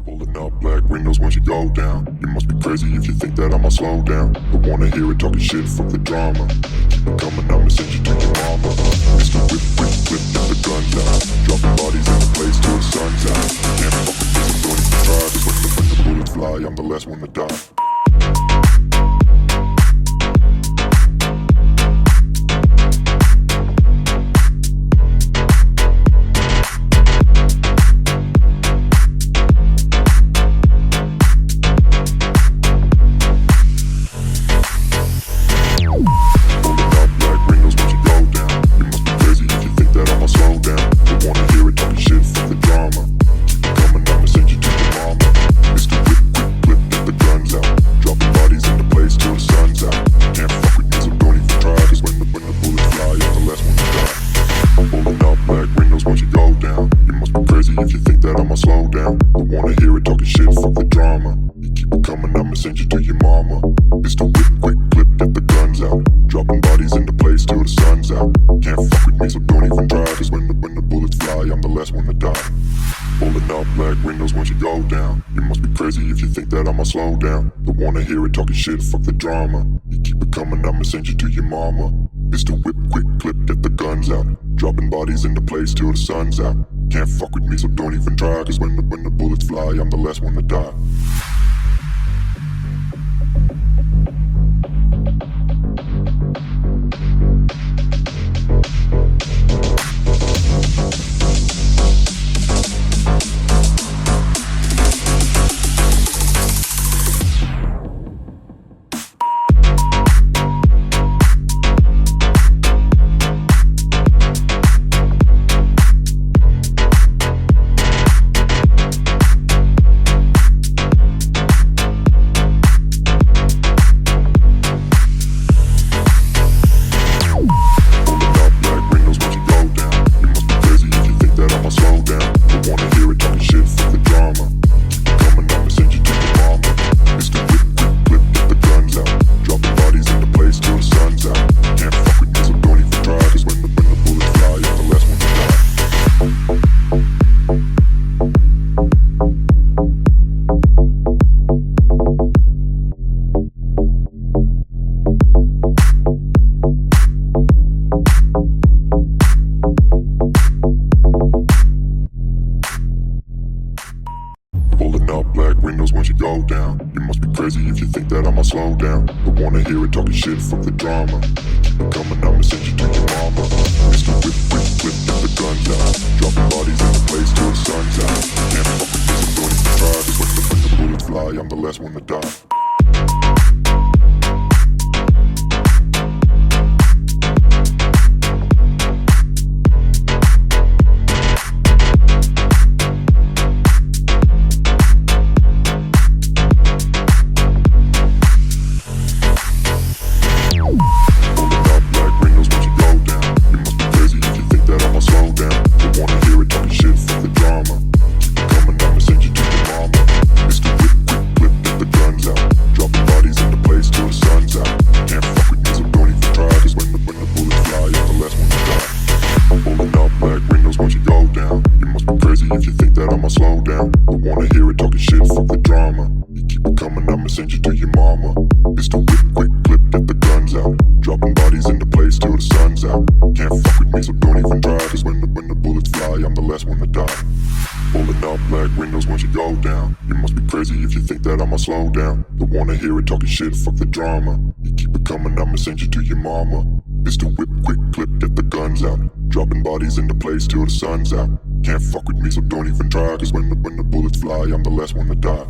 Pulling up black windows once you go down. You must be crazy if you think that I'ma slow down. Don't wanna hear it talking shit, fuck the drama. Keep it coming, I'ma send you to your mama. Mr. Whip, whip, whip, get the guns out. Dropping bodies in the place till the sun's out. Can't fuck with this, I'm going to try. Cause when the bullets fly, I'm the last one to die. If you think that I'ma slow down, don't wanna hear it talking shit, fuck the drama. You keep it coming, I'ma send you to your mama. It's the whip, quick clip, get the guns out. Dropping bodies into place till the sun's out. Can't fuck with me, so don't even try. Cause when the bullets fly, I'm the last one to die. Pulling up black windows once you go down. You must be crazy if you think that I'ma slow down. Don't wanna hear it talking shit, fuck the drama. You keep it coming, I'ma send you to your mama. It's the whip, quick clip, get the guns out. Dropping bodies into place till the sun's out. Can't fuck with me, so don't even try. Cause when the bullets fly, I'm the last one to die. Windows once you go down. You must be crazy if you think that I'ma slow down. Don't wanna hear it talking shit, fuck the drama. Keep it coming, I'ma send you to your mama. Mr. Whip, whip, whip, get the guns out. Dropping bodies in the place till the sun's out. Can't fuck with this, I'm going to try. Cause when the bullets fly, I'm the last one to die. If you think that I'ma slow down, don't wanna hear it talking shit, fuck the drama. You keep it coming, I'ma send you to your mama. It's the whip, quick clip, get the guns out. Dropping bodies into place till the sun's out. Can't fuck with me, so don't even try. Cause when the bullets fly, I'm the last one to die. Pulling up black windows once you go down. You must be crazy if you think that I'ma slow down. Don't wanna hear it talking shit, fuck the drama. You keep it coming, I'ma send you to your mama. It's the whip, quick clip, get the guns out. Dropping bodies into place till the sun's out. Can't fuck with me, so don't even try. Cause when the bullets fly, I'm the last one to die.